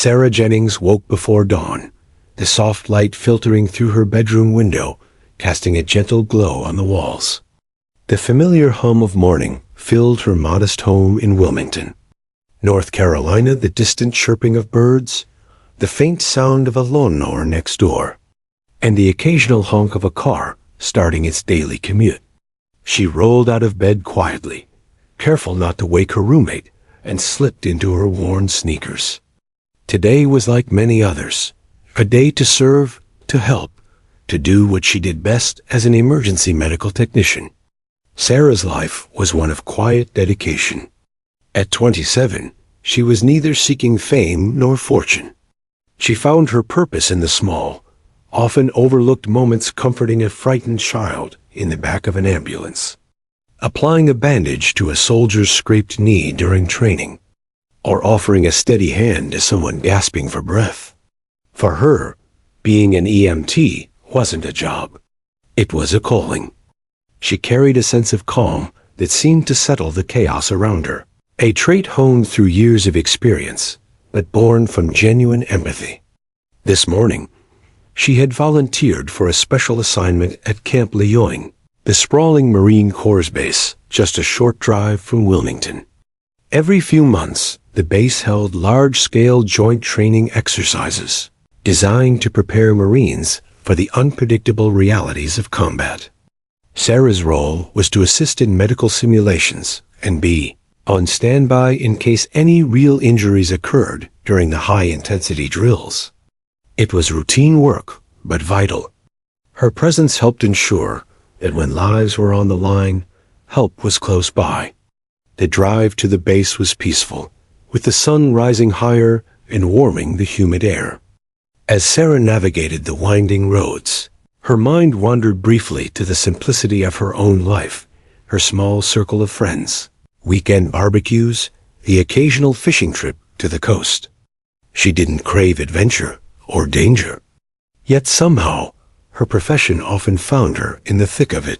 Sarah Jennings woke before dawn, the soft light filtering through her bedroom window, casting a gentle glow on the walls. The familiar hum of morning filled her modest home in Wilmington, North Carolina, the distant chirping of birds, the faint sound of a lawnmower next door, and the occasional honk of a car starting its daily commute. She rolled out of bed quietly, careful not to wake her roommate, and slipped into her worn sneakers. Today was like many others, a day to serve, to help, to do what she did best as an emergency medical technician. Sarah's life was one of quiet dedication. At 27, she was neither seeking fame nor fortune. She found her purpose in the small, often overlooked moments, comforting a frightened child in the back of an ambulance, applying a bandage to a soldier's scraped knee during training, or offering a steady hand to someone gasping for breath. For her, being an EMT wasn't a job. It was a calling. She carried a sense of calm that seemed to settle the chaos around her, a trait honed through years of experience, but born from genuine empathy. This morning, she had volunteered for a special assignment at Camp Lejeune, the sprawling Marine Corps base just a short drive from Wilmington. Every few months, the base held large-scale joint training exercises designed to prepare Marines for the unpredictable realities of combat. Sarah's role was to assist in medical simulations and be on standby in case any real injuries occurred during the high-intensity drills. It was routine work, but vital. Her presence helped ensure that when lives were on the line, help was close by. The drive to the base was peaceful, with the sun rising higher and warming the humid air. As Sarah navigated the winding roads, her mind wandered briefly to the simplicity of her own life, her small circle of friends, weekend barbecues, the occasional fishing trip to the coast. She didn't crave adventure or danger, yet somehow her profession often found her in the thick of it.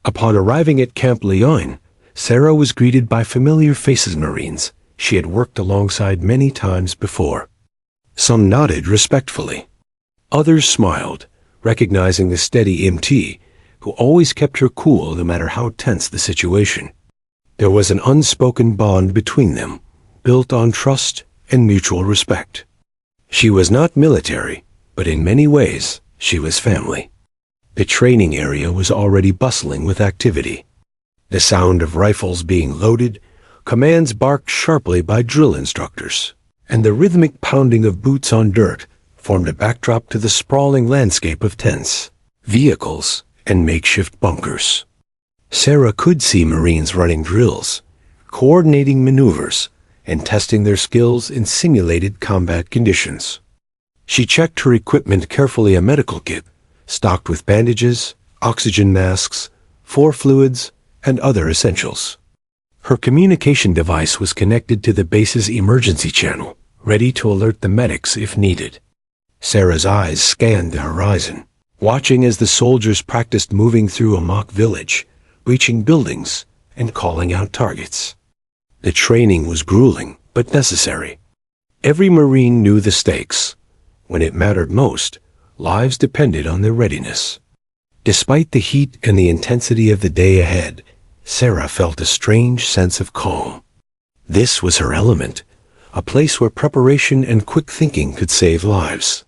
Upon arriving at Camp Lejeune, Sarah was greeted by familiar faces, Marines she had worked alongside many times before. Some nodded respectfully. Others smiled, recognizing the steady EMT who always kept her cool no matter how tense the situation. There was an unspoken bond between them, built on trust and mutual respect. She was not military, but in many ways, she was family. The training area was already bustling with activity. The sound of rifles being loaded, commands barked sharply by drill instructors, and the rhythmic pounding of boots on dirt formed a backdrop to the sprawling landscape of tents, vehicles, and makeshift bunkers. Sarah could see Marines running drills, coordinating maneuvers, and testing their skills in simulated combat conditions. She checked her equipment carefully, a medical kit, stocked with bandages, oxygen masks, 4 fluids, and other essentials. Her communication device was connected to the base's emergency channel, ready to alert the medics if needed. Sarah's eyes scanned the horizon, watching as the soldiers practiced moving through a mock village, breaching buildings, and calling out targets. The training was grueling, but necessary. Every Marine knew the stakes. When it mattered most, lives depended on their readiness. Despite the heat and the intensity of the day ahead, Sarah felt a strange sense of calm. This was her element, a place where preparation and quick thinking could save lives.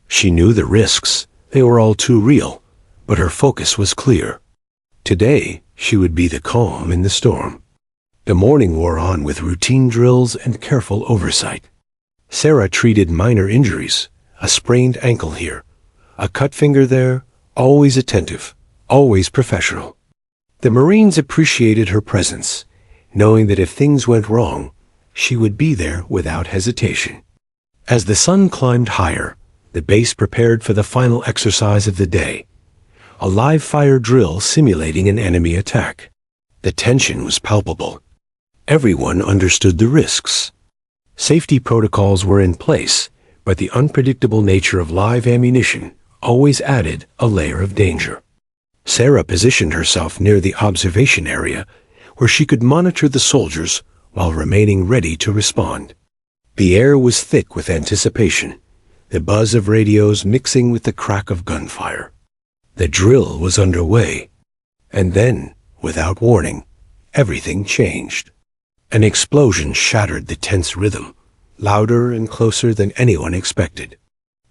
She knew the risks, they were all too real, but her focus was clear. Today, she would be the calm in the storm. The morning wore on with routine drills and careful oversight. Sarah treated minor injuries, a sprained ankle here, a cut finger there, always attentive, always professional. The Marines appreciated her presence, knowing that if things went wrong, she would be there without hesitation. As the sun climbed higher, the base prepared for the final exercise of the day, a live fire drill simulating an enemy attack. The tension was palpable. Everyone understood the risks. Safety protocols were in place, but the unpredictable nature of live ammunition always added a layer of danger. Sarah positioned herself near the observation area, where she could monitor the soldiers while remaining ready to respond. The air was thick with anticipation, the buzz of radios mixing with the crack of gunfire. The drill was underway. And then, without warning, everything changed. An explosion shattered the tense rhythm, louder and closer than anyone expected.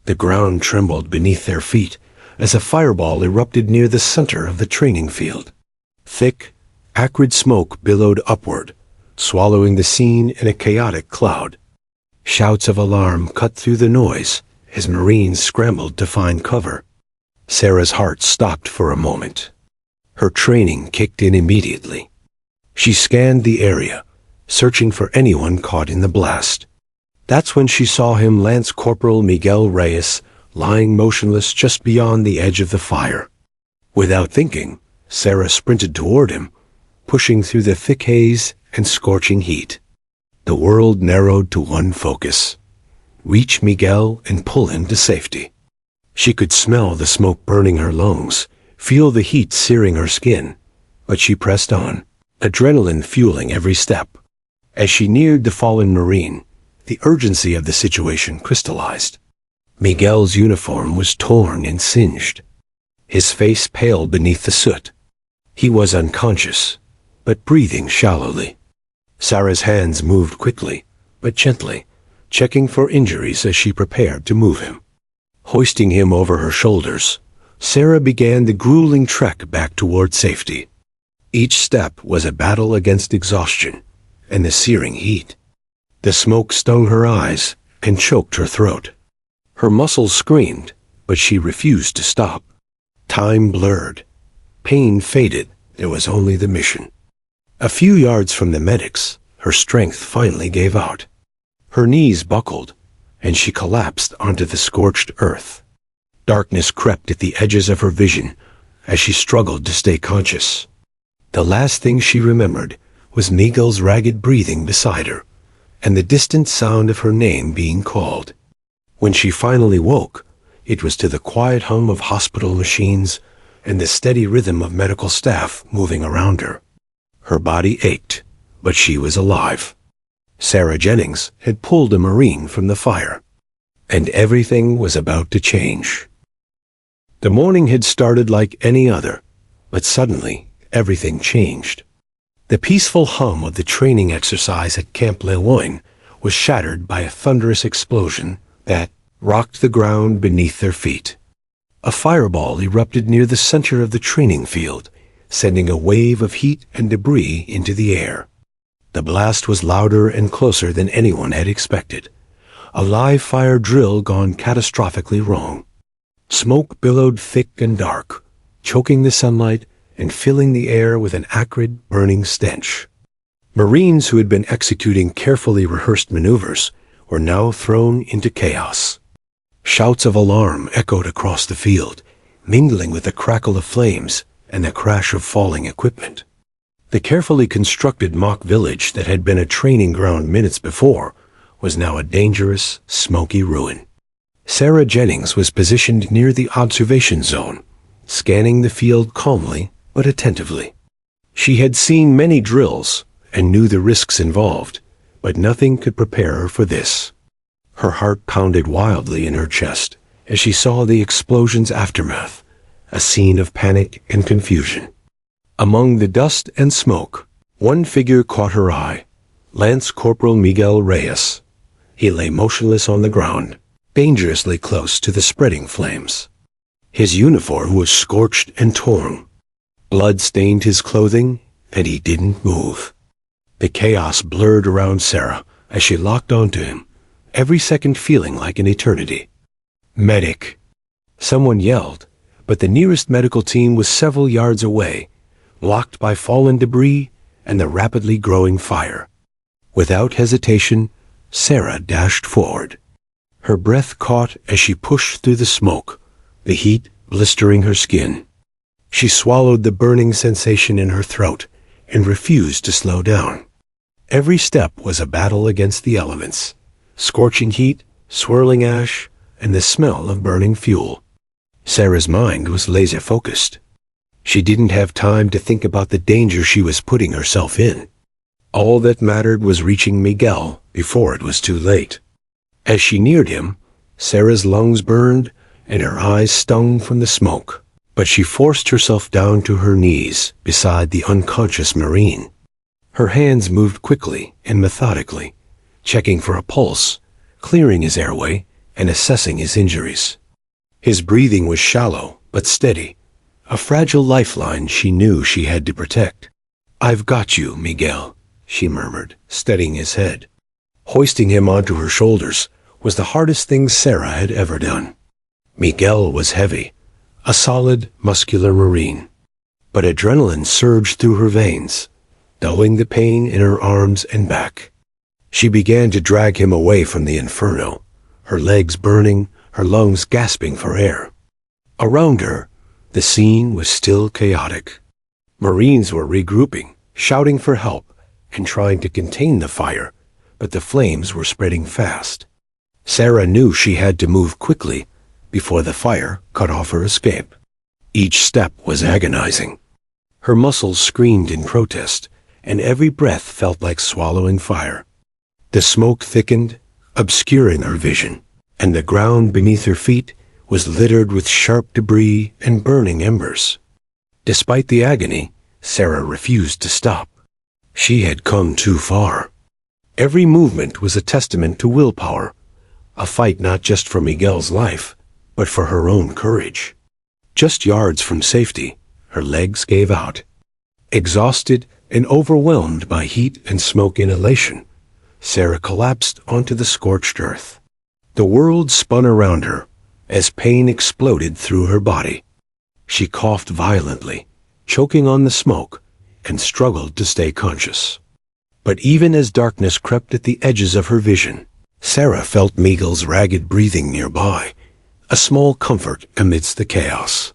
The ground trembled beneath their feet as a fireball erupted near the center of the training field. Thick, acrid smoke billowed upward, swallowing the scene in a chaotic cloud. Shouts of alarm cut through the noise as Marines scrambled to find cover. Sarah's heart stopped for a moment. Her training kicked in immediately. She scanned the area, searching for anyone caught in the blast. That's when she saw him, Lance Corporal Miguel Reyes, lying motionless just beyond the edge of the fire. Without thinking, Sarah sprinted toward him, pushing through the thick haze and scorching heat. The world narrowed to one focus: reach Miguel and pull him to safety. She could smell the smoke burning her lungs, feel the heat searing her skin, but she pressed on, adrenaline fueling every step. As she neared the fallen Marine, the urgency of the situation crystallized. Miguel's uniform was torn and singed. His face pale beneath the soot. He was unconscious, but breathing shallowly. Sarah's hands moved quickly, but gently, checking for injuries as she prepared to move him. Hoisting him over her shoulders, Sarah began the grueling trek back toward safety. Each step was a battle against exhaustion and the searing heat. The smoke stung her eyes and choked her throat. Her muscles screamed, but she refused to stop. Time blurred. Pain faded. There was only the mission. A few yards from the medics, her strength finally gave out. Her knees buckled, and she collapsed onto the scorched earth. Darkness crept at the edges of her vision as she struggled to stay conscious. The last thing she remembered was Miguel's ragged breathing beside her, and the distant sound of her name being called. When she finally woke, it was to the quiet hum of hospital machines and the steady rhythm of medical staff moving around her. Her body ached, but she was alive. Sarah Jennings had pulled a Marine from the fire, and everything was about to change. The morning had started like any other, but suddenly everything changed. The peaceful hum of the training exercise at Camp Lemoyne was shattered by a thunderous explosion that rocked the ground beneath their feet. A fireball erupted near the center of the training field, sending a wave of heat and debris into the air. The blast was louder and closer than anyone had expected. A live fire drill gone catastrophically wrong. Smoke billowed thick and dark, choking the sunlight and filling the air with an acrid, burning stench. Marines who had been executing carefully rehearsed maneuvers were now thrown into chaos. Shouts of alarm echoed across the field, mingling with the crackle of flames and the crash of falling equipment. The carefully constructed mock village that had been a training ground minutes before was now a dangerous, smoky ruin. Sarah Jennings was positioned near the observation zone, scanning the field calmly but attentively. She had seen many drills and knew the risks involved, but nothing could prepare her for this. Her heart pounded wildly in her chest as she saw the explosion's aftermath, a scene of panic and confusion. Among the dust and smoke, one figure caught her eye: Lance Corporal Miguel Reyes. He lay motionless on the ground, dangerously close to the spreading flames. His uniform was scorched and torn. Blood stained his clothing, and he didn't move. The chaos blurred around Sarah as she locked onto him, every second feeling like an eternity. "Medic!" Someone yelled, but the nearest medical team was several yards away, blocked by fallen debris and the rapidly growing fire. Without hesitation, Sarah dashed forward. Her breath caught as she pushed through the smoke, the heat blistering her skin. She swallowed the burning sensation in her throat and refused to slow down. Every step was a battle against the elements: scorching heat, swirling ash, and the smell of burning fuel. Sarah's mind was laser-focused. She didn't have time to think about the danger she was putting herself in. All that mattered was reaching Miguel before it was too late. As she neared him, Sarah's lungs burned and her eyes stung from the smoke, but she forced herself down to her knees beside the unconscious Marine. Her hands moved quickly and methodically, checking for a pulse, clearing his airway, and assessing his injuries. His breathing was shallow but steady, a fragile lifeline she knew she had to protect. "I've got you, Miguel," she murmured, steadying his head. Hoisting him onto her shoulders was the hardest thing Sarah had ever done. Miguel was heavy, a solid, muscular Marine, but adrenaline surged through her veins, dulling the pain in her arms and back. She began to drag him away from the inferno, her legs burning, her lungs gasping for air. Around her, the scene was still chaotic. Marines were regrouping, shouting for help, and trying to contain the fire, but the flames were spreading fast. Sarah knew she had to move quickly before the fire cut off her escape. Each step was agonizing. Her muscles screamed in protest, and every breath felt like swallowing fire. The smoke thickened, obscuring her vision, and the ground beneath her feet was littered with sharp debris and burning embers. Despite the agony, Sarah refused to stop. She had come too far. Every movement was a testament to willpower, a fight not just for Miguel's life, but for her own courage. Just yards from safety, her legs gave out. Exhausted and overwhelmed by heat and smoke inhalation, Sarah collapsed onto the scorched earth. The world spun around her as pain exploded through her body. She coughed violently, choking on the smoke, and struggled to stay conscious. But even as darkness crept at the edges of her vision, Sarah felt Miguel's ragged breathing nearby, a small comfort amidst the chaos.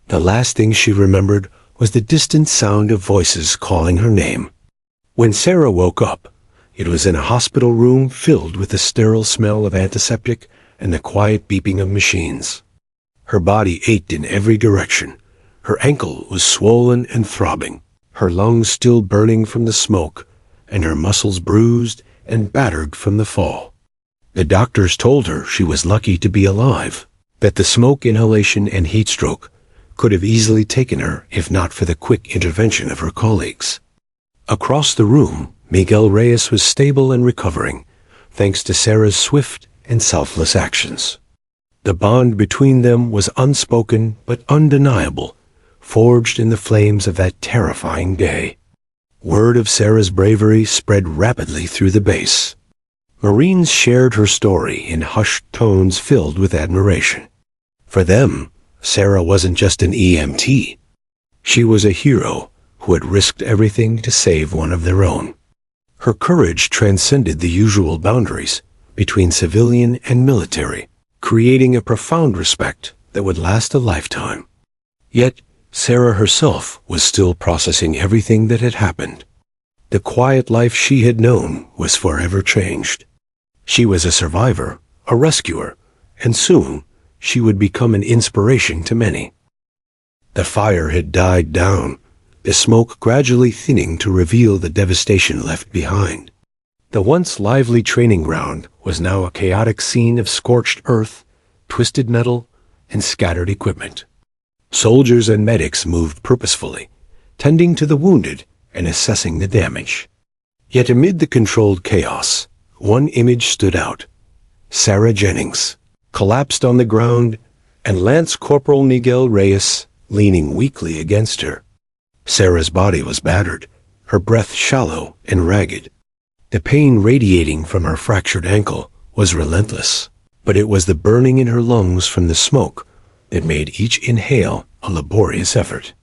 The last thing she remembered was the distant sound of voices calling her name. When Sarah woke up, it was in a hospital room filled with the sterile smell of antiseptic and the quiet beeping of machines. Her body ached in every direction. Her ankle was swollen and throbbing, her lungs still burning from the smoke, and her muscles bruised and battered from the fall. The doctors told her she was lucky to be alive, that the smoke inhalation and heat stroke could have easily taken her if not for the quick intervention of her colleagues. Across the room, Miguel Reyes was stable and recovering, thanks to Sarah's swift and selfless actions. The bond between them was unspoken but undeniable, forged in the flames of that terrifying day. Word of Sarah's bravery spread rapidly through the base. Marines shared her story in hushed tones filled with admiration. For them, Sarah wasn't just an EMT. She was a hero who had risked everything to save one of their own. Her courage transcended the usual boundaries between civilian and military, creating a profound respect that would last a lifetime. Yet, Sarah herself was still processing everything that had happened. The quiet life she had known was forever changed. She was a survivor, a rescuer, and soon she would become an inspiration to many. The fire had died down, the smoke gradually thinning to reveal the devastation left behind. The once lively training ground was now a chaotic scene of scorched earth, twisted metal, and scattered equipment. Soldiers and medics moved purposefully, tending to the wounded and assessing the damage. Yet amid the controlled chaos, one image stood out. Sarah Jennings, collapsed on the ground, and Lance Corporal Miguel Reyes leaning weakly against her. Sarah's body was battered, her breath shallow and ragged. The pain radiating from her fractured ankle was relentless, but it was the burning in her lungs from the smoke that made each inhale a laborious effort.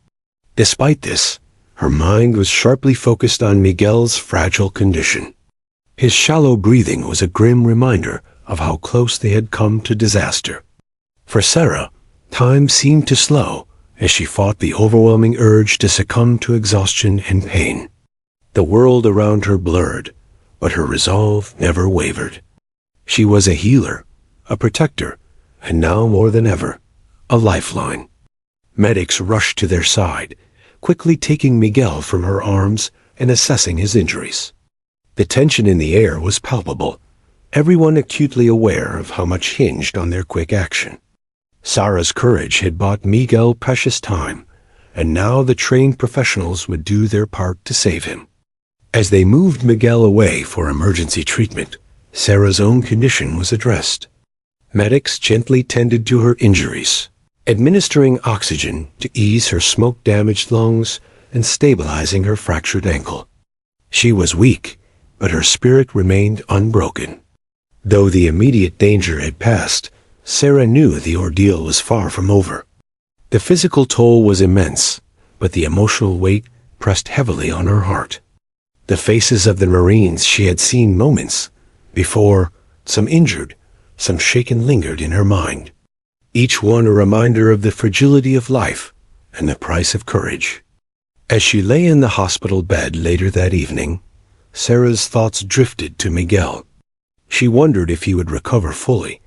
Despite this, her mind was sharply focused on Miguel's fragile condition. His shallow breathing was a grim reminder of how close they had come to disaster. For Sarah, time seemed to slow as she fought the overwhelming urge to succumb to exhaustion and pain. The world around her blurred, but her resolve never wavered. She was a healer, a protector, and now more than ever, a lifeline. Medics rushed to their side, quickly taking Miguel from her arms and assessing his injuries. The tension in the air was palpable, everyone acutely aware of how much hinged on their quick action. Sarah's courage had bought Miguel precious time, and now the trained professionals would do their part to save him. As they moved Miguel away for emergency treatment, Sarah's own condition was addressed. Medics gently tended to her injuries, administering oxygen to ease her smoke-damaged lungs and stabilizing her fractured ankle. She was weak, but her spirit remained unbroken. Though the immediate danger had passed, Sarah knew the ordeal was far from over. The physical toll was immense, but the emotional weight pressed heavily on her heart. The faces of the Marines she had seen moments before, some injured, some shaken, lingered in her mind, each one a reminder of the fragility of life and the price of courage. As she lay in the hospital bed later that evening, Sarah's thoughts drifted to Miguel. She wondered if he would recover fully,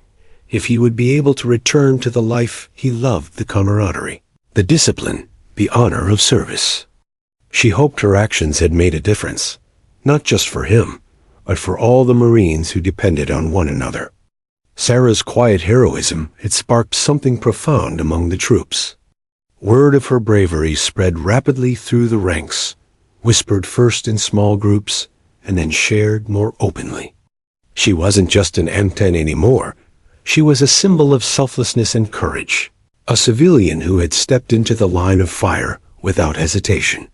if he would be able to return to the life he loved, the camaraderie, the discipline, the honor of service. She hoped her actions had made a difference, not just for him, but for all the Marines who depended on one another. Sarah's quiet heroism had sparked something profound among the troops. Word of her bravery spread rapidly through the ranks, whispered first in small groups, and then shared more openly. She wasn't just an M10 anymore. She was a symbol of selflessness and courage, a civilian who had stepped into the line of fire without hesitation.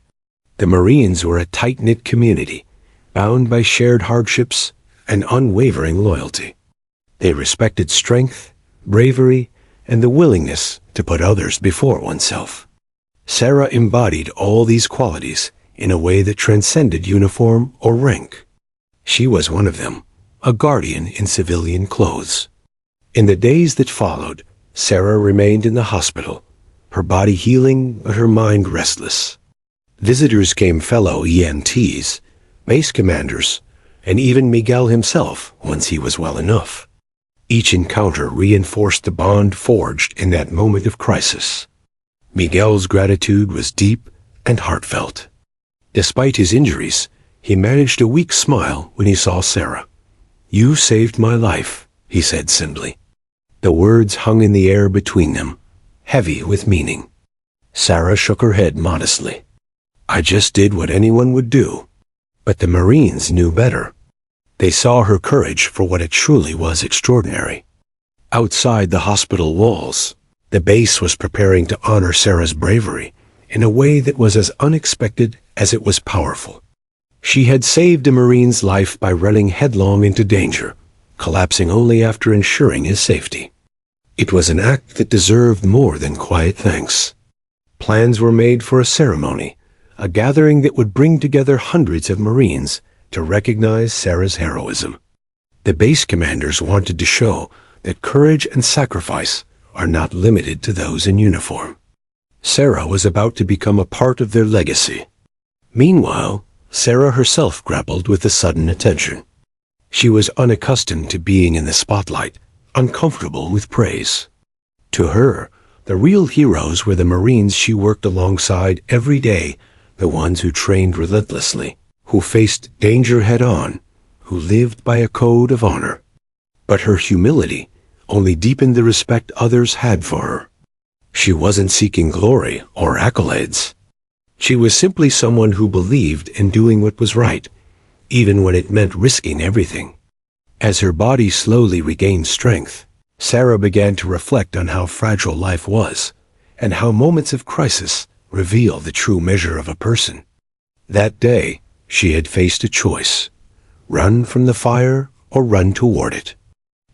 The Marines were a tight-knit community, bound by shared hardships and unwavering loyalty. They respected strength, bravery, and the willingness to put others before oneself. Sarah embodied all these qualities in a way that transcended uniform or rank. She was one of them, a guardian in civilian clothes. In the days that followed, Sarah remained in the hospital, her body healing but her mind restless. Visitors came, fellow EMTs, base commanders, and even Miguel himself once he was well enough. Each encounter reinforced the bond forged in that moment of crisis. Miguel's gratitude was deep and heartfelt. Despite his injuries, he managed a weak smile when he saw Sarah. "You saved my life," he said simply. The words hung in the air between them, heavy with meaning. Sarah shook her head modestly. "I just did what anyone would do." But the Marines knew better. They saw her courage for what it truly was: extraordinary. Outside the hospital walls, the base was preparing to honor Sarah's bravery in a way that was as unexpected as it was powerful. She had saved a Marine's life by running headlong into danger, collapsing only after ensuring his safety. It was an act that deserved more than quiet thanks. Plans were made for a ceremony, a gathering that would bring together hundreds of Marines to recognize Sarah's heroism. The base commanders wanted to show that courage and sacrifice are not limited to those in uniform. Sarah was about to become a part of their legacy. Meanwhile, Sarah herself grappled with the sudden attention. She was unaccustomed to being in the spotlight, uncomfortable with praise. To her, the real heroes were the Marines she worked alongside every day, the ones who trained relentlessly, who faced danger head-on, who lived by a code of honor. But her humility only deepened the respect others had for her. She wasn't seeking glory or accolades. She was simply someone who believed in doing what was right, even when it meant risking everything. As her body slowly regained strength, Sarah began to reflect on how fragile life was, and how moments of crisis reveal the true measure of a person. That day, she had faced a choice: run from the fire or run toward it.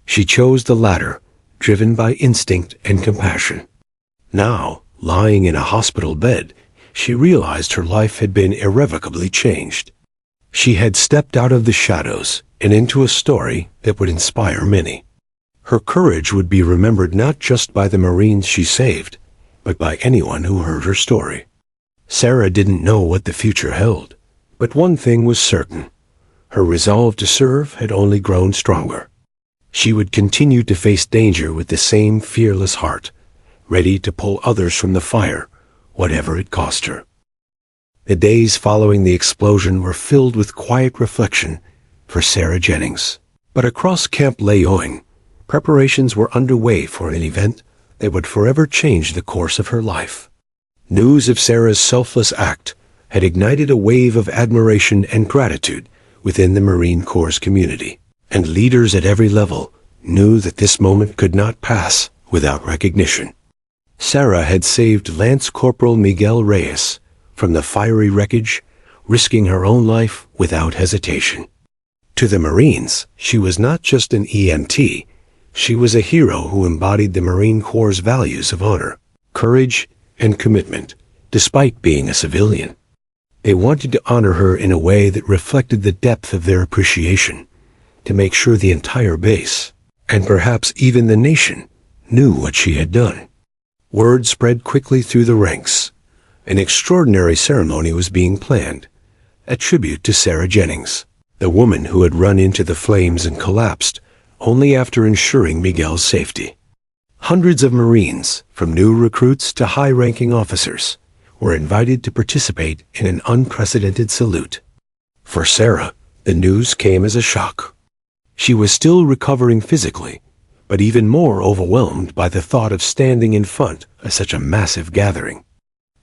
She chose the latter, driven by instinct and compassion. Now, lying in a hospital bed, she realized her life had been irrevocably changed. She had stepped out of the shadows and into a story that would inspire many. Her courage would be remembered not just by the Marines she saved, but by anyone who heard her story. Sarah didn't know what the future held, but one thing was certain: her resolve to serve had only grown stronger. She would continue to face danger with the same fearless heart, ready to pull others from the fire, whatever it cost her. The days following the explosion were filled with quiet reflection for Sarah Jennings. But across Camp Leoing, preparations were underway for an event that would forever change the course of her life. News of Sarah's selfless act had ignited a wave of admiration and gratitude within the Marine Corps community, and leaders at every level knew that this moment could not pass without recognition. Sarah had saved Lance Corporal Miguel Reyes from the fiery wreckage, risking her own life without hesitation. To the Marines, she was not just an EMT, she was a hero who embodied the Marine Corps' values of honor, courage, and commitment, despite being a civilian. They wanted to honor her in a way that reflected the depth of their appreciation, to make sure the entire base, and perhaps even the nation, knew what she had done. Word spread quickly through the ranks. An extraordinary ceremony was being planned, a tribute to Sarah Jennings, the woman who had run into the flames and collapsed only after ensuring Miguel's safety. Hundreds of Marines, from new recruits to high-ranking officers, were invited to participate in an unprecedented salute. For Sarah, the news came as a shock. She was still recovering physically, but even more overwhelmed by the thought of standing in front of such a massive gathering.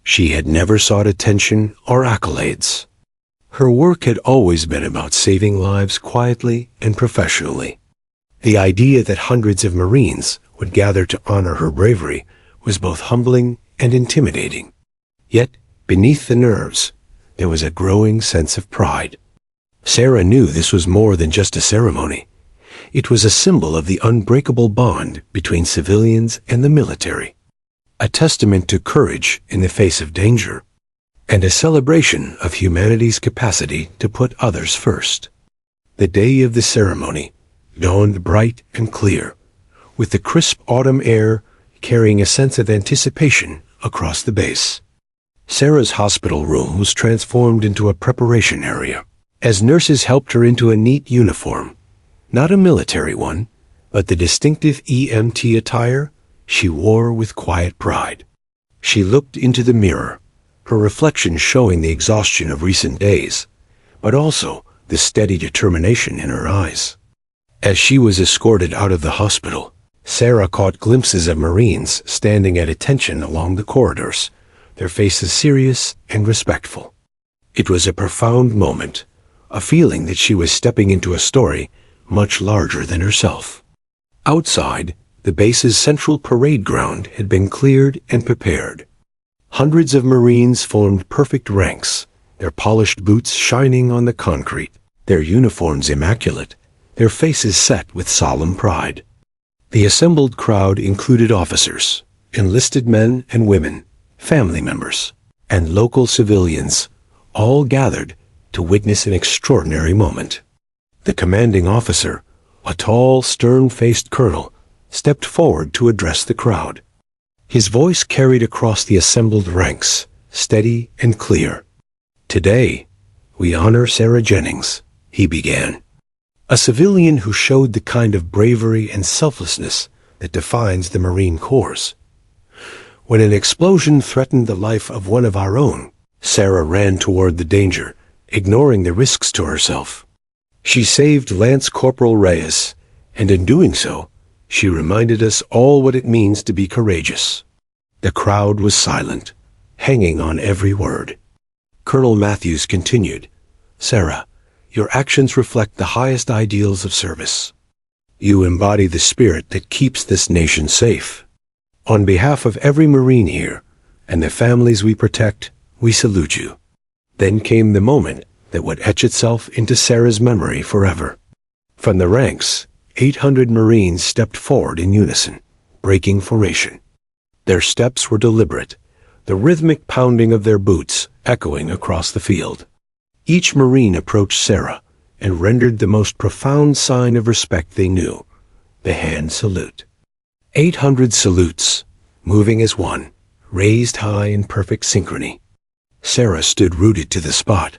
She had never sought attention or accolades. Her work had always been about saving lives quietly and professionally. The idea that hundreds of Marines would gather to honor her bravery was both humbling and intimidating. Yet, beneath the nerves, there was a growing sense of pride. Sarah knew this was more than just a ceremony. It was a symbol of the unbreakable bond between civilians and the military, a testament to courage in the face of danger, and a celebration of humanity's capacity to put others first. The day of the ceremony dawned bright and clear, with the crisp autumn air carrying a sense of anticipation across the base. Sarah's hospital room was transformed into a preparation area, as nurses helped her into a neat uniform, not a military one, but the distinctive EMT attire she wore with quiet pride. She looked into the mirror, her reflection showing the exhaustion of recent days, but also the steady determination in her eyes. As she was escorted out of the hospital, Sarah caught glimpses of Marines standing at attention along the corridors, their faces serious and respectful. It was a profound moment, a feeling that she was stepping into a story much larger than herself. Outside, the base's central parade ground had been cleared and prepared. Hundreds of Marines formed perfect ranks, their polished boots shining on the concrete, their uniforms immaculate, their faces set with solemn pride. The assembled crowd included officers, enlisted men and women, family members, and local civilians, all gathered to witness an extraordinary moment. The commanding officer, a tall, stern-faced colonel, stepped forward to address the crowd. His voice carried across the assembled ranks, steady and clear. "Today, we honor Sarah Jennings," he began. "A civilian who showed the kind of bravery and selflessness that defines the Marine Corps. When an explosion threatened the life of one of our own, Sarah ran toward the danger, ignoring the risks to herself. She saved Lance Corporal Reyes, and in doing so, she reminded us all what it means to be courageous." The crowd was silent, hanging on every word. Colonel Matthews continued, "Sarah, your actions reflect the highest ideals of service. You embody the spirit that keeps this nation safe. On behalf of every Marine here, and the families we protect, we salute you." Then came the moment that would etch itself into Sarah's memory forever. From the ranks, 800 Marines stepped forward in unison, breaking formation. Their steps were deliberate, the rhythmic pounding of their boots echoing across the field. Each Marine approached Sarah and rendered the most profound sign of respect they knew, the hand salute. 800 salutes, moving as one, raised high in perfect synchrony. Sarah stood rooted to the spot,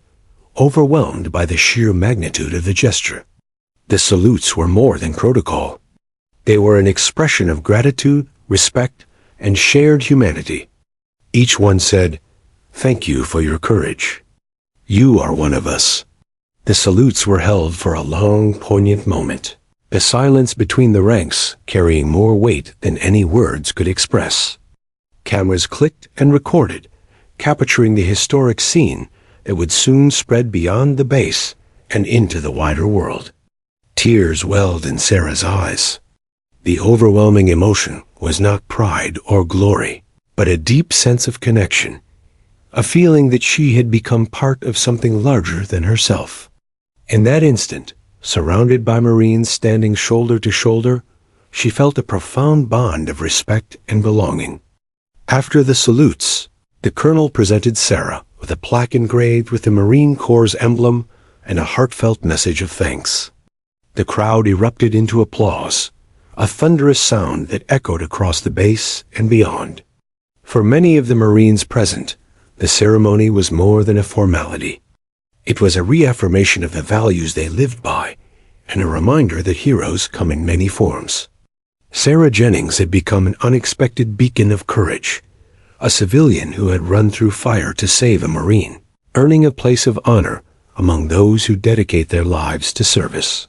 overwhelmed by the sheer magnitude of the gesture. The salutes were more than protocol. They were an expression of gratitude, respect, and shared humanity. Each one said, Thank you for your courage. You are one of us." The salutes were held for a long, poignant moment, the silence between the ranks carrying more weight than any words could express. Cameras clicked and recorded, capturing the historic scene that would soon spread beyond the base and into the wider world. Tears welled in Sarah's eyes. The overwhelming emotion was not pride or glory, but a deep sense of connection, a feeling that she had become part of something larger than herself. In that instant, surrounded by Marines standing shoulder to shoulder, she felt a profound bond of respect and belonging. After the salutes, the colonel presented Sarah with a plaque engraved with the Marine Corps' emblem and a heartfelt message of thanks. The crowd erupted into applause, a thunderous sound that echoed across the base and beyond. For many of the Marines present, the ceremony was more than a formality. It was a reaffirmation of the values they lived by, and a reminder that heroes come in many forms. Sarah Jennings had become an unexpected beacon of courage, a civilian who had run through fire to save a Marine, earning a place of honor among those who dedicate their lives to service.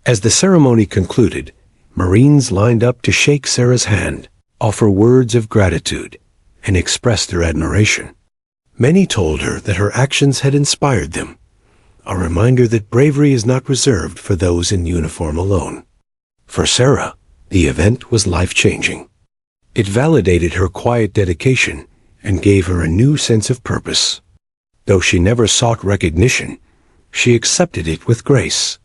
As the ceremony concluded, Marines lined up to shake Sarah's hand, offer words of gratitude, and express their admiration. Many told her that her actions had inspired them, a reminder that bravery is not reserved for those in uniform alone. For Sarah, the event was life-changing. It validated her quiet dedication and gave her a new sense of purpose. Though she never sought recognition, she accepted it with grace,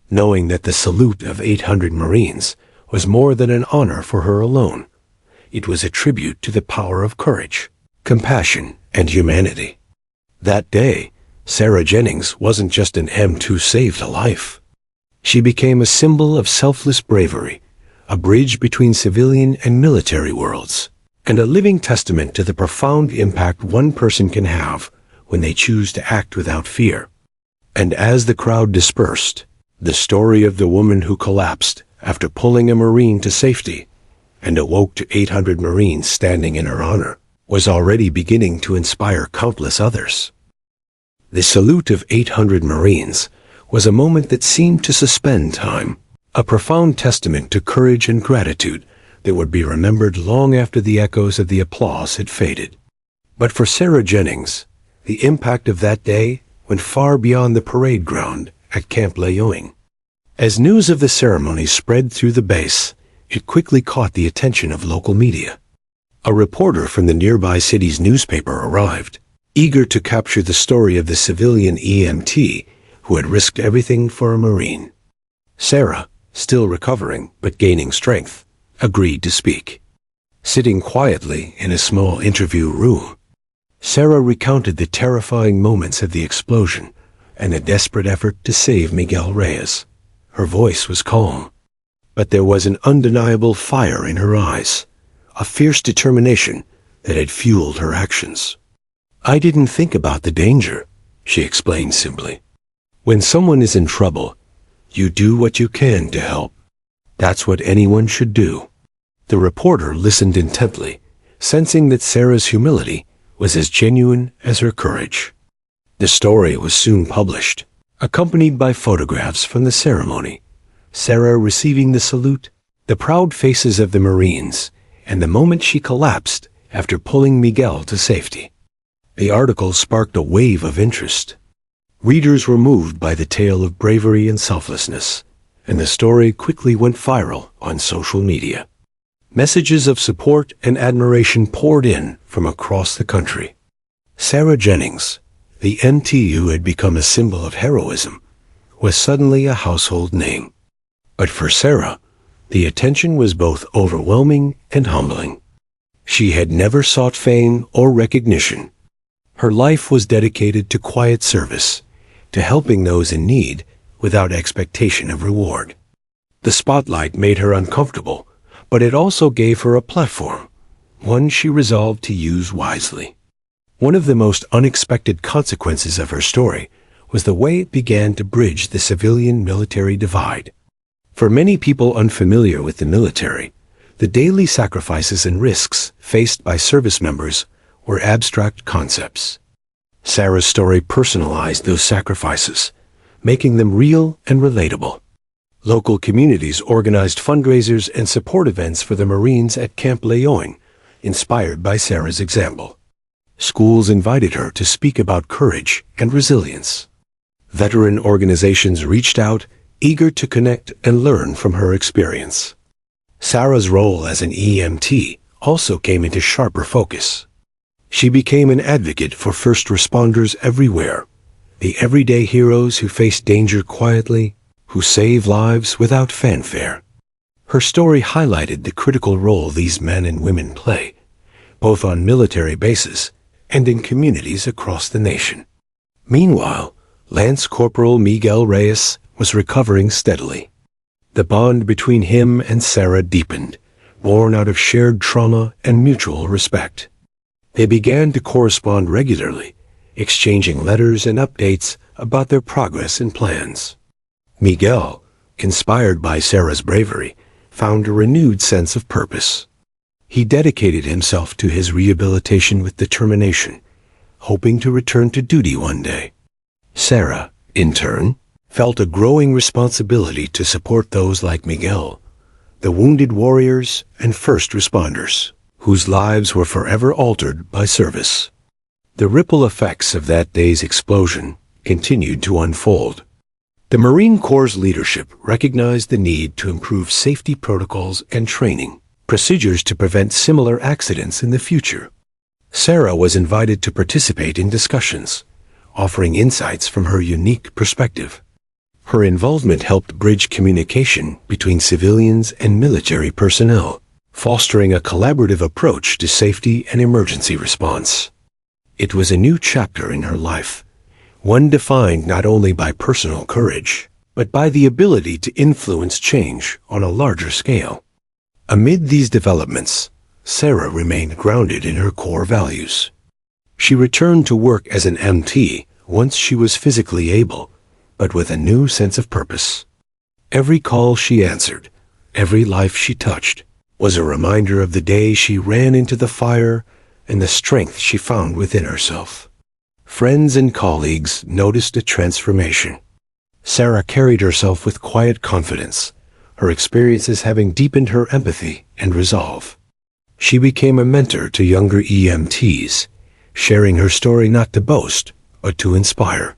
knowing that the salute of 800 Marines was more than an honor for her alone. It was a tribute to the power of courage, compassion, and humanity. That day, Sarah Jennings wasn't just an M who saved a life. She became a symbol of selfless bravery, a bridge between civilian and military worlds, and a living testament to the profound impact one person can have when they choose to act without fear. And as the crowd dispersed, the story of the woman who collapsed after pulling a Marine to safety and awoke to 800 Marines standing in her honor was already beginning to inspire countless others. The salute of 800 Marines was a moment that seemed to suspend time, a profound testament to courage and gratitude that would be remembered long after the echoes of the applause had faded. But for Sarah Jennings, the impact of that day went far beyond the parade ground at Camp Leoing. As news of the ceremony spread through the base, it quickly caught the attention of local media. A reporter from the nearby city's newspaper arrived, eager to capture the story of the civilian EMT who had risked everything for a Marine. Sarah, still recovering but gaining strength, agreed to speak. Sitting quietly in a small interview room, Sarah recounted the terrifying moments of the explosion and a desperate effort to save Miguel Reyes. Her voice was calm, but there was an undeniable fire in her eyes, a fierce determination that had fueled her actions. "I didn't think about the danger," she explained simply. "When someone is in trouble, you do what you can to help. That's what anyone should do." The reporter listened intently, sensing that Sarah's humility was as genuine as her courage. The story was soon published, accompanied by photographs from the ceremony, Sarah receiving the salute, the proud faces of the Marines, and the moment she collapsed after pulling Miguel to safety. The article sparked a wave of interest. Readers were moved by the tale of bravery and selflessness, and the story quickly went viral on social media. Messages of support and admiration poured in from across the country. Sarah Jennings, the MT who had become a symbol of heroism, was suddenly a household name. But for Sarah, the attention was both overwhelming and humbling. She had never sought fame or recognition. Her life was dedicated to quiet service, to helping those in need without expectation of reward. The spotlight made her uncomfortable, but it also gave her a platform, one she resolved to use wisely. One of the most unexpected consequences of her story was the way it began to bridge the civilian-military divide. For many people unfamiliar with the military, the daily sacrifices and risks faced by service members were abstract concepts. Sarah's story personalized those sacrifices, making them real and relatable. Local communities organized fundraisers and support events for the Marines at Camp Leoing, inspired by Sarah's example. Schools invited her to speak about courage and resilience. Veteran organizations reached out, eager to connect and learn from her experience. Sarah's role as an EMT also came into sharper focus. She became an advocate for first responders everywhere, the everyday heroes who face danger quietly, who save lives without fanfare. Her story highlighted the critical role these men and women play, both on military bases and in communities across the nation. Meanwhile, Lance Corporal Miguel Reyes was recovering steadily. The bond between him and Sarah deepened, born out of shared trauma and mutual respect. They began to correspond regularly, exchanging letters and updates about their progress and plans. Miguel, inspired by Sarah's bravery, found a renewed sense of purpose. He dedicated himself to his rehabilitation with determination, hoping to return to duty one day. Sarah, in turn, felt a growing responsibility to support those like Miguel, the wounded warriors and first responders, whose lives were forever altered by service. The ripple effects of that day's explosion continued to unfold. The Marine Corps' leadership recognized the need to improve safety protocols and training, procedures to prevent similar accidents in the future. Sarah was invited to participate in discussions, offering insights from her unique perspective. Her involvement helped bridge communication between civilians and military personnel, fostering a collaborative approach to safety and emergency response. It was a new chapter in her life, one defined not only by personal courage, but by the ability to influence change on a larger scale. Amid these developments, Sarah remained grounded in her core values. She returned to work as an MT once she was physically able, but with a new sense of purpose. Every call she answered, every life she touched, was a reminder of the day she ran into the fire and the strength she found within herself. Friends and colleagues noticed a transformation. Sarah carried herself with quiet confidence, her experiences having deepened her empathy and resolve. She became a mentor to younger EMTs, sharing her story not to boast, but to inspire.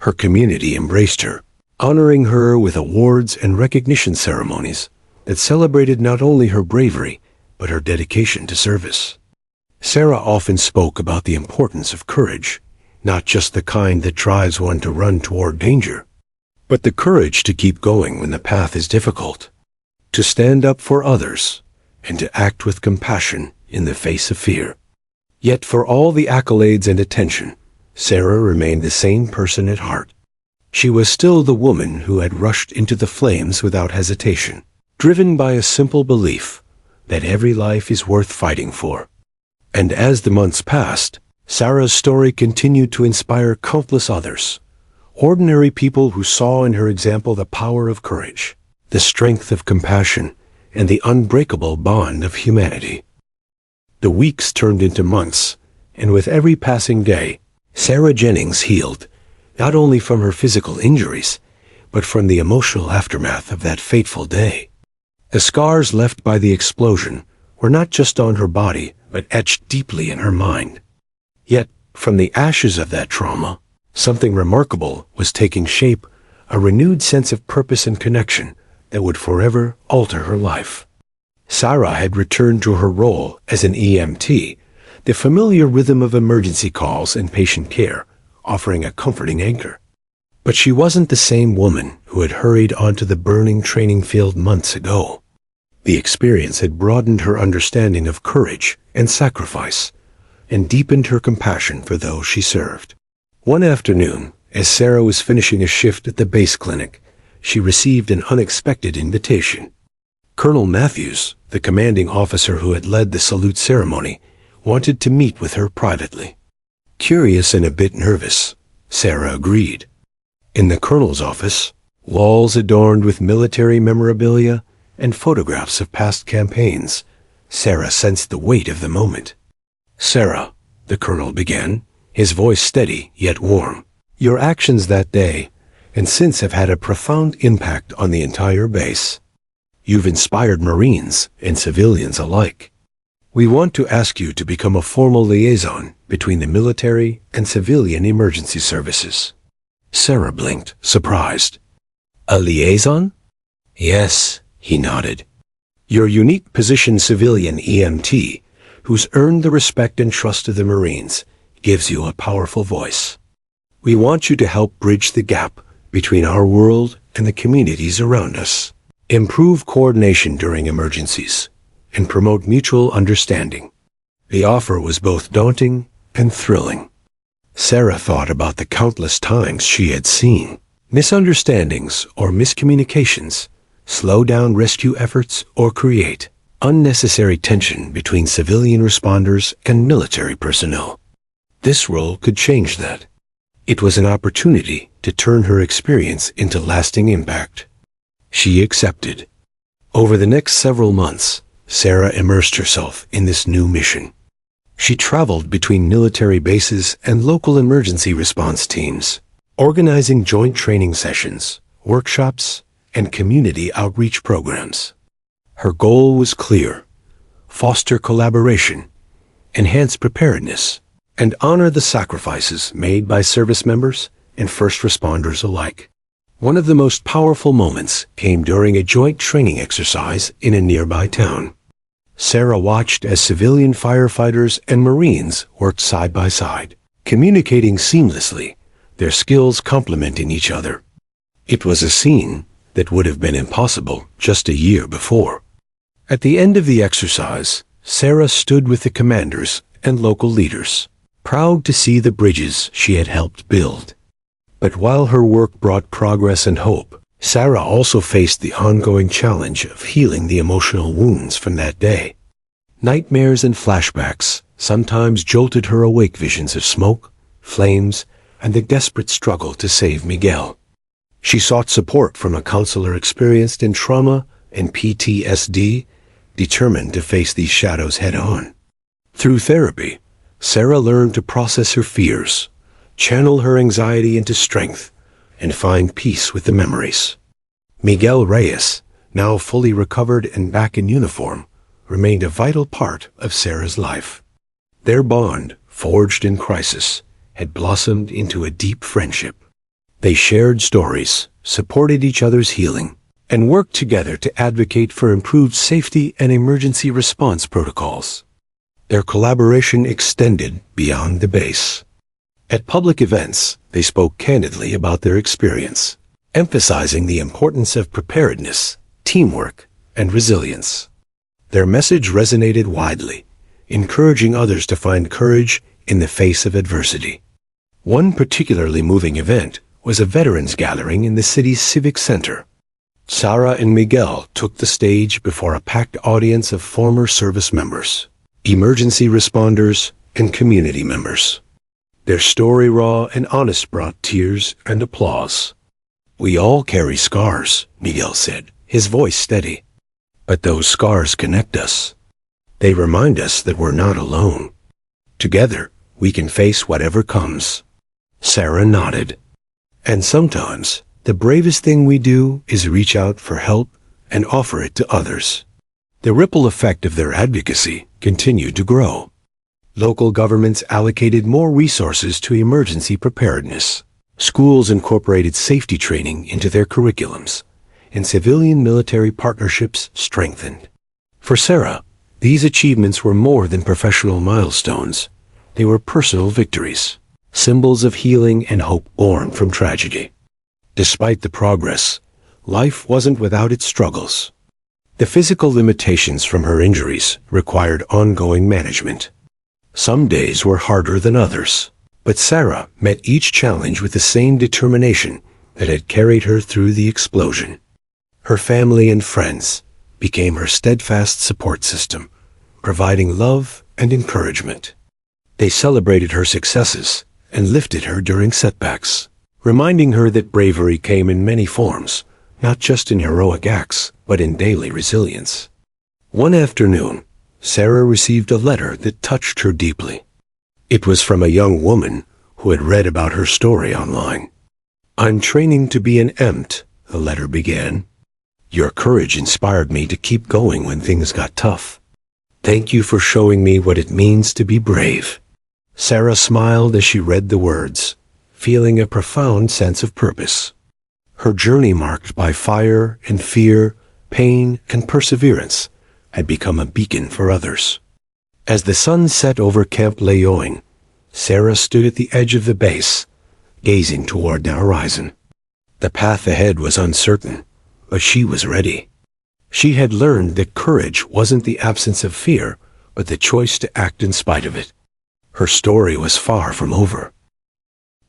Her community embraced her, honoring her with awards and recognition ceremonies that celebrated not only her bravery, but her dedication to service. Sarah often spoke about the importance of courage, not just the kind that drives one to run toward danger, but the courage to keep going when the path is difficult, to stand up for others, and to act with compassion in the face of fear. Yet for all the accolades and attention, Sarah remained the same person at heart. She was still the woman who had rushed into the flames without hesitation, driven by a simple belief that every life is worth fighting for. And as the months passed, Sarah's story continued to inspire countless others, ordinary people who saw in her example the power of courage, the strength of compassion, and the unbreakable bond of humanity. The weeks turned into months, and with every passing day, Sarah Jennings healed, not only from her physical injuries, but from the emotional aftermath of that fateful day. The scars left by the explosion were not just on her body, but etched deeply in her mind. Yet, from the ashes of that trauma, something remarkable was taking shape, a renewed sense of purpose and connection that would forever alter her life. Sarah had returned to her role as an EMT, the familiar rhythm of emergency calls and patient care, offering a comforting anchor. But she wasn't the same woman who had hurried onto the burning training field months ago. The experience had broadened her understanding of courage and sacrifice, and deepened her compassion for those she served. One afternoon, as Sarah was finishing a shift at the base clinic, she received an unexpected invitation. Colonel Matthews, the commanding officer who had led the salute ceremony, wanted to meet with her privately. Curious and a bit nervous, Sarah agreed. In the colonel's office, walls adorned with military memorabilia and photographs of past campaigns, Sarah sensed the weight of the moment. "Sarah," the colonel began, his voice steady yet warm. Your actions that day and since have had a profound impact on the entire base. You've inspired Marines and civilians alike. We want to ask you to become a formal liaison between the military and civilian emergency services. Sarah blinked, surprised. A liaison? Yes, he nodded. Your unique position civilian EMT, who's earned the respect and trust of the Marines, gives you a powerful voice. We want you to help bridge the gap between our world and the communities around us, improve coordination during emergencies, and promote mutual understanding. The offer was both daunting and thrilling. Sarah thought about the countless times she had seen misunderstandings or miscommunications slow down rescue efforts or create unnecessary tension between civilian responders and military personnel. This role could change that. It was an opportunity to turn her experience into lasting impact. She accepted. Over the next several months, Sarah immersed herself in this new mission. She traveled between military bases and local emergency response teams, organizing joint training sessions, workshops, and community outreach programs. Her goal was clear: foster collaboration, enhance preparedness, and honor the sacrifices made by service members and first responders alike. One of the most powerful moments came during a joint training exercise in a nearby town. Sarah watched as civilian firefighters and Marines worked side by side, communicating seamlessly, their skills complementing each other. It was a scene that would have been impossible just a year before. At the end of the exercise, Sarah stood with the commanders and local leaders, proud to see the bridges she had helped build. But while her work brought progress and hope, Sarah also faced the ongoing challenge of healing the emotional wounds from that day. Nightmares and flashbacks sometimes jolted her awake visions of smoke, flames, and the desperate struggle to save Miguel. She sought support from a counselor experienced in trauma and PTSD, determined to face these shadows head-on. Through therapy, Sarah learned to process her fears, channel her anxiety into strength, and find peace with the memories. Miguel Reyes, now fully recovered and back in uniform, remained a vital part of Sarah's life. Their bond, forged in crisis, had blossomed into a deep friendship. They shared stories, supported each other's healing, and worked together to advocate for improved safety and emergency response protocols. Their collaboration extended beyond the base. At public events, they spoke candidly about their experience, emphasizing the importance of preparedness, teamwork, and resilience. Their message resonated widely, encouraging others to find courage in the face of adversity. One particularly moving event was a veterans gathering in the city's civic center. Sarah and Miguel took the stage before a packed audience of former service members, emergency responders, and community members. Their story, raw and honest, brought tears and applause. We all carry scars, Miguel said, his voice steady. But those scars connect us. They remind us that we're not alone. Together, we can face whatever comes. Sarah nodded. And sometimes, the bravest thing we do is reach out for help and offer it to others. The ripple effect of their advocacy continued to grow. Local governments allocated more resources to emergency preparedness. Schools incorporated safety training into their curriculums, and civilian-military partnerships strengthened. For Sarah, these achievements were more than professional milestones. They were personal victories, symbols of healing and hope born from tragedy. Despite the progress, life wasn't without its struggles. The physical limitations from her injuries required ongoing management. Some days were harder than others, but Sarah met each challenge with the same determination that had carried her through the explosion. Her family and friends became her steadfast support system, providing love and encouragement. They celebrated her successes and lifted her during setbacks, reminding her that bravery came in many forms, not just in heroic acts, but in daily resilience. One afternoon, Sarah received a letter that touched her deeply. It was from a young woman who had read about her story online. "I'm training to be an EMT," the letter began. "Your courage inspired me to keep going when things got tough. Thank you for showing me what it means to be brave." Sarah smiled as she read the words, feeling a profound sense of purpose. Her journey, marked by fire and fear, pain and perseverance, had become a beacon for others. As the sun set over Camp Lejeune, Sarah stood at the edge of the base, gazing toward the horizon. The path ahead was uncertain, but she was ready. She had learned that courage wasn't the absence of fear, but the choice to act in spite of it. Her story was far from over.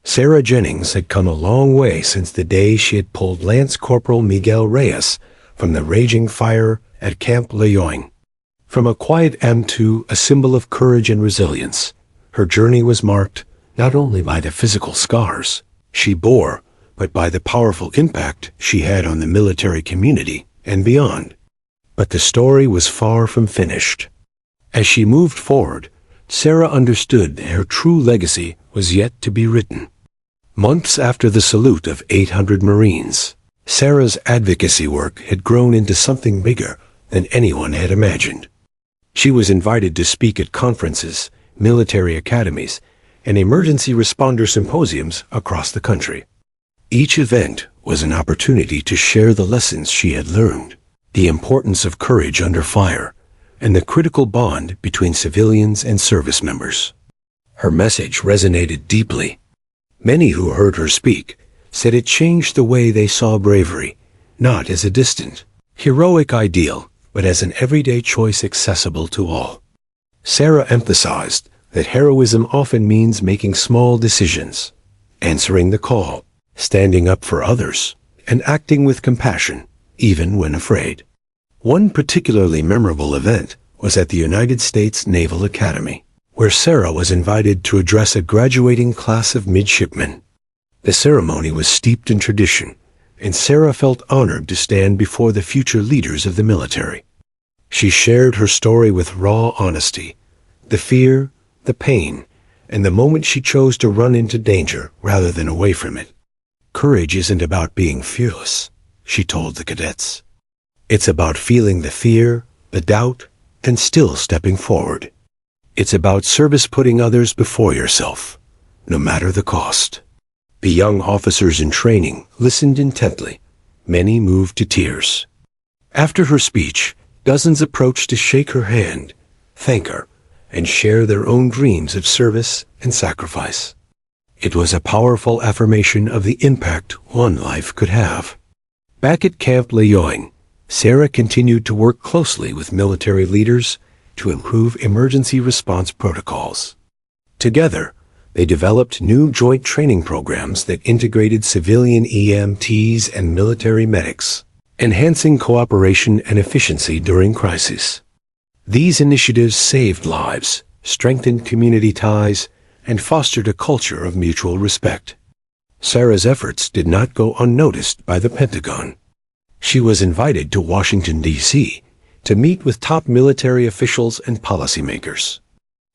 Sarah Jennings had come a long way since the day she had pulled Lance Corporal Miguel Reyes from the raging fire at Camp Lejeune. From a quiet M to a symbol of courage and resilience, her journey was marked not only by the physical scars she bore, but by the powerful impact she had on the military community and beyond. But the story was far from finished. As she moved forward, Sarah understood that her true legacy was yet to be written. Months after the salute of 800 Marines, Sarah's advocacy work had grown into something bigger than anyone had imagined. She was invited to speak at conferences, military academies, and emergency responder symposiums across the country. Each event was an opportunity to share the lessons she had learned, the importance of courage under fire, and the critical bond between civilians and service members. Her message resonated deeply. Many who heard her speak said it changed the way they saw bravery, not as a distant, heroic ideal, but as an everyday choice accessible to all. Sarah emphasized that heroism often means making small decisions, answering the call, standing up for others, and acting with compassion, even when afraid. One particularly memorable event was at the United States Naval Academy, where Sarah was invited to address a graduating class of midshipmen. The ceremony was steeped in tradition, and Sarah felt honored to stand before the future leaders of the military. She shared her story with raw honesty, the fear, the pain, and the moment she chose to run into danger rather than away from it. "Courage isn't about being fearless," she told the cadets. "It's about feeling the fear, the doubt, and still stepping forward. It's about service, putting others before yourself, no matter the cost." The young officers in training listened intently. Many moved to tears. After her speech, dozens approached to shake her hand, thank her, and share their own dreams of service and sacrifice. It was a powerful affirmation of the impact one life could have. Back at Camp Lejeune, Sarah continued to work closely with military leaders to improve emergency response protocols. Together, they developed new joint training programs that integrated civilian EMTs and military medics, enhancing cooperation and efficiency during crises. These initiatives saved lives, strengthened community ties, and fostered a culture of mutual respect. Sarah's efforts did not go unnoticed by the Pentagon. She was invited to Washington, D.C., to meet with top military officials and policymakers.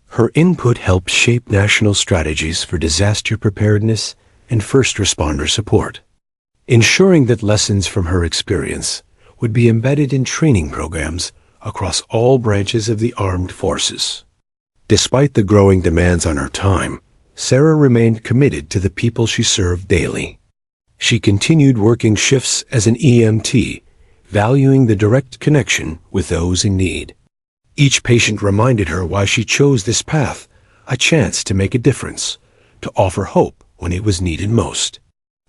Her input helped shape national strategies for disaster preparedness and first responder support, ensuring that lessons from her experience would be embedded in training programs across all branches of the armed forces. Despite the growing demands on her time, Sarah remained committed to the people she served daily. She continued working shifts as an EMT, valuing the direct connection with those in need. Each patient reminded her why she chose this path, a chance to make a difference, to offer hope when it was needed most.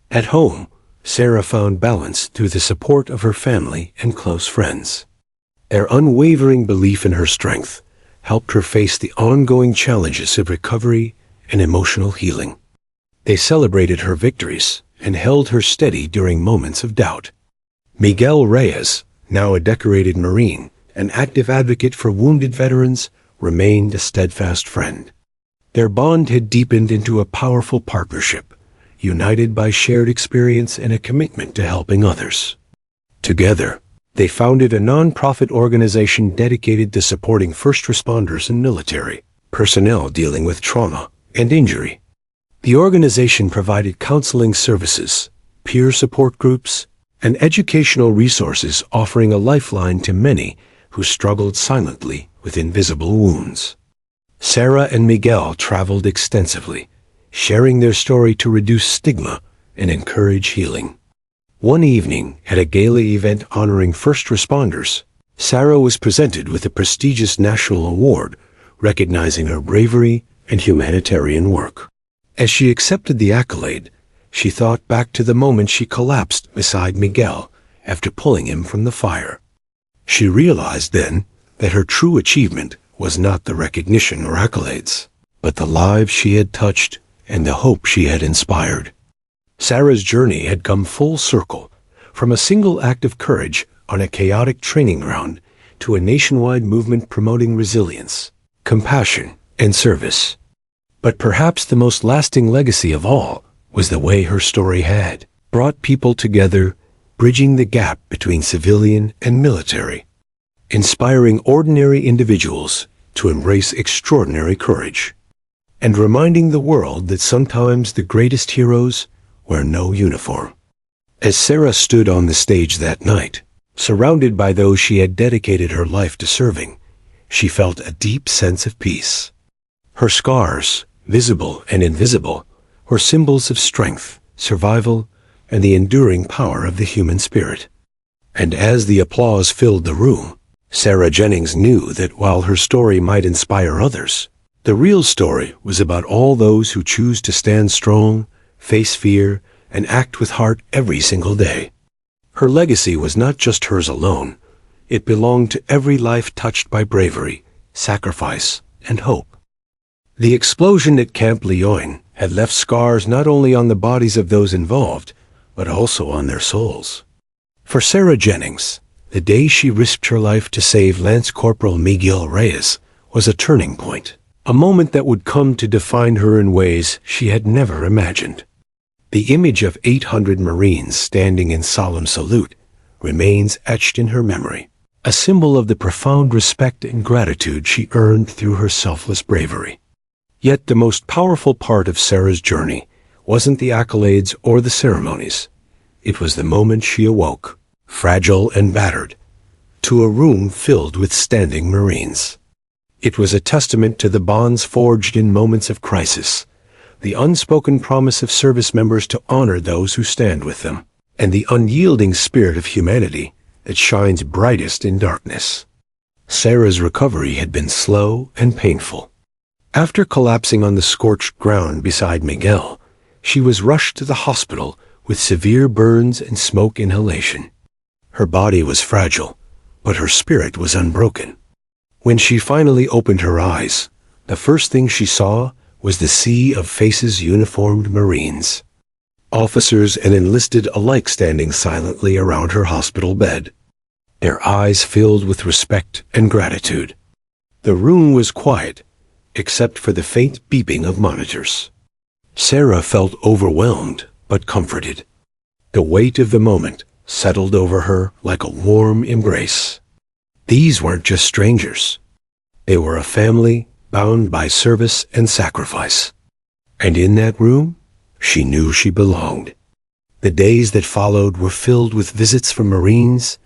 At home, Sarah found balance through the support of her family and close friends. Their unwavering belief in her strength helped her face the ongoing challenges of recovery and emotional healing. They celebrated her victories and held her steady during moments of doubt. Miguel Reyes, now a decorated Marine, an active advocate for wounded veterans, remained a steadfast friend. Their bond had deepened into a powerful partnership, united by shared experience and a commitment to helping others. Together, they founded a non-profit organization dedicated to supporting first responders and military, personnel dealing with trauma and injury. The organization provided counseling services, peer support groups, and educational resources, offering a lifeline to many who struggled silently with invisible wounds. Sarah and Miguel traveled extensively, sharing their story to reduce stigma and encourage healing. One evening, at a gala event honoring first responders, Sarah was presented with a prestigious national award recognizing her bravery and humanitarian work. As she accepted the accolade, she thought back to the moment she collapsed beside Miguel after pulling him from the fire. She realized then that her true achievement was not the recognition or accolades, but the lives she had touched and the hope she had inspired. Sarah's journey had come full circle, from a single act of courage on a chaotic training ground to a nationwide movement promoting resilience, compassion, and service. But perhaps the most lasting legacy of all was the way her story had brought people together, bridging the gap between civilian and military, inspiring ordinary individuals to embrace extraordinary courage, and reminding the world that sometimes the greatest heroes wear no uniform. As Sarah stood on the stage that night, surrounded by those she had dedicated her life to serving, she felt a deep sense of peace. Her scars, visible and invisible, were symbols of strength, survival, and the enduring power of the human spirit. And as the applause filled the room, Sarah Jennings knew that while her story might inspire others, the real story was about all those who choose to stand strong, face fear, and act with heart every single day. Her legacy was not just hers alone. It belonged to every life touched by bravery, sacrifice, and hope. The explosion at Camp Lejeune had left scars not only on the bodies of those involved, but also on their souls. For Sarah Jennings, the day she risked her life to save Lance Corporal Miguel Reyes was a turning point, a moment that would come to define her in ways she had never imagined. The image of 800 Marines standing in solemn salute remains etched in her memory, a symbol of the profound respect and gratitude she earned through her selfless bravery. Yet the most powerful part of Sarah's journey wasn't the accolades or the ceremonies. It was the moment she awoke, fragile and battered, to a room filled with standing Marines. It was a testament to the bonds forged in moments of crisis, the unspoken promise of service members to honor those who stand with them, and the unyielding spirit of humanity that shines brightest in darkness. Sarah's recovery had been slow and painful. After collapsing on the scorched ground beside Miguel, she was rushed to the hospital with severe burns and smoke inhalation. Her body was fragile, but her spirit was unbroken. When she finally opened her eyes, the first thing she saw was the sea of faces uniformed Marines. Officers and enlisted alike standing silently around her hospital bed, their eyes filled with respect and gratitude. The room was quiet, except for the faint beeping of monitors. Sarah felt overwhelmed but comforted. The weight of the moment settled over her like a warm embrace. These weren't just strangers. They were a family bound by service and sacrifice. And in that room, she knew she belonged. The days that followed were filled with visits from Marines,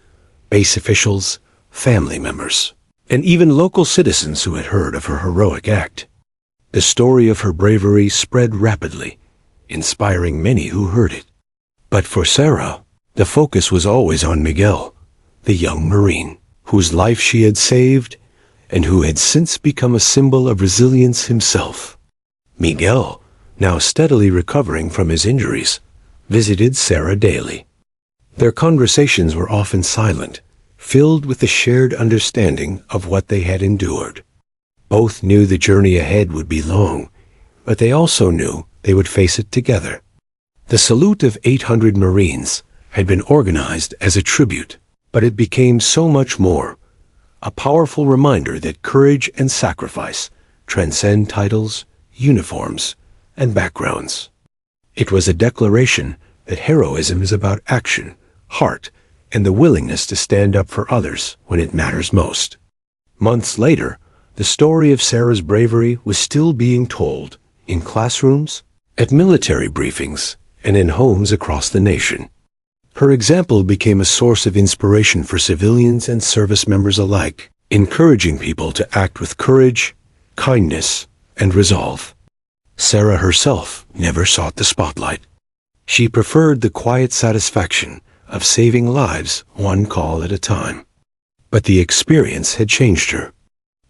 base officials, family members, and even local citizens who had heard of her heroic act. The story of her bravery spread rapidly, inspiring many who heard it. But for Sarah, the focus was always on Miguel, the young Marine, whose life she had saved and who had since become a symbol of resilience himself. Miguel, now steadily recovering from his injuries, visited Sarah daily. Their conversations were often silent, filled with the shared understanding of what they had endured. Both knew the journey ahead would be long, but they also knew they would face it together. The salute of 800 Marines had been organized as a tribute, but it became so much more, a powerful reminder that courage and sacrifice transcend titles, uniforms, and backgrounds. It was a declaration that heroism is about action, heart, and the willingness to stand up for others when it matters most. Months later, The story of Sarah's bravery was still being told in classrooms, at military briefings, and in homes across the nation. Her example became a source of inspiration for civilians and service members alike, encouraging people to act with courage, kindness, and resolve. Sarah herself never sought the spotlight. She preferred the quiet satisfaction of saving lives one call at a time. But the experience had changed her.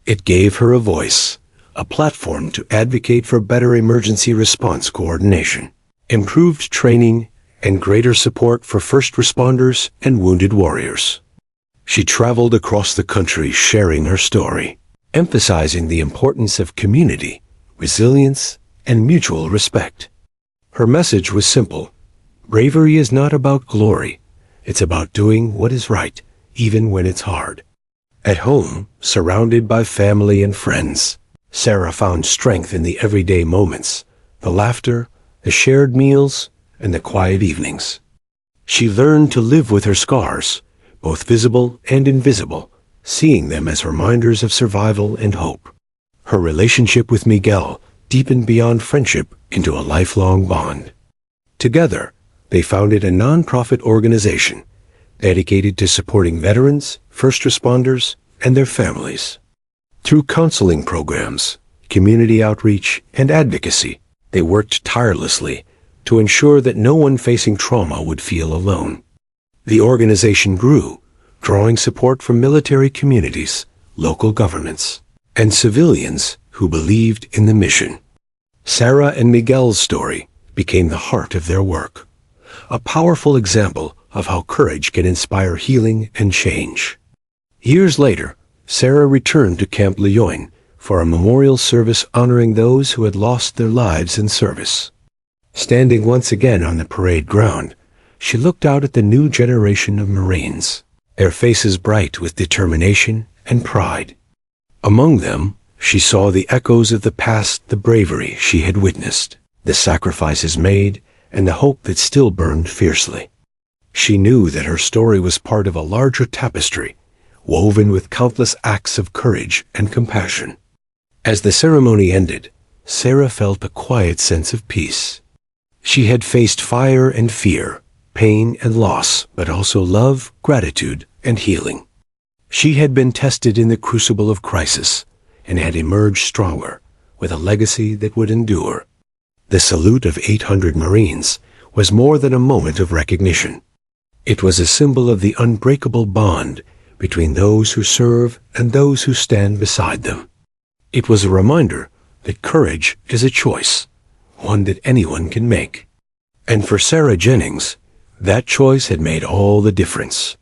It gave her a voice, a platform to advocate for better emergency response coordination, improved training, and greater support for first responders and wounded warriors. She traveled across the country sharing her story, emphasizing the importance of community, resilience, and mutual respect. Her message was simple. Bravery is not about glory. It's about doing what is right, even when it's hard. At home, surrounded by family and friends, Sarah found strength in the everyday moments, the laughter, the shared meals, and the quiet evenings. She learned to live with her scars, both visible and invisible, seeing them as reminders of survival and hope. Her relationship with Miguel deepened beyond friendship into a lifelong bond. Together, they founded a nonprofit organization dedicated to supporting veterans, first responders, and their families. Through counseling programs, community outreach, and advocacy, they worked tirelessly to ensure that no one facing trauma would feel alone. The organization grew, drawing support from military communities, local governments, and civilians who believed in the mission. Sarah and Miguel's story became the heart of their work, a powerful example of how courage can inspire healing and change. Years later, Sarah returned to Camp Lejeune for a memorial service honoring those who had lost their lives in service. Standing once again on the parade ground, she looked out at the new generation of Marines, their faces bright with determination and pride. Among them, she saw the echoes of the past, the bravery she had witnessed, the sacrifices made, and the hope that still burned fiercely. She knew that her story was part of a larger tapestry, woven with countless acts of courage and compassion. As the ceremony ended, Sarah felt a quiet sense of peace. She had faced fire and fear, pain and loss, but also love, gratitude, and healing. She had been tested in the crucible of crisis and had emerged stronger, with a legacy that would endure. The salute of 800 Marines was more than a moment of recognition. It was a symbol of the unbreakable bond between those who serve and those who stand beside them. It was a reminder that courage is a choice, one that anyone can make. And for Sarah Jennings, that choice had made all the difference.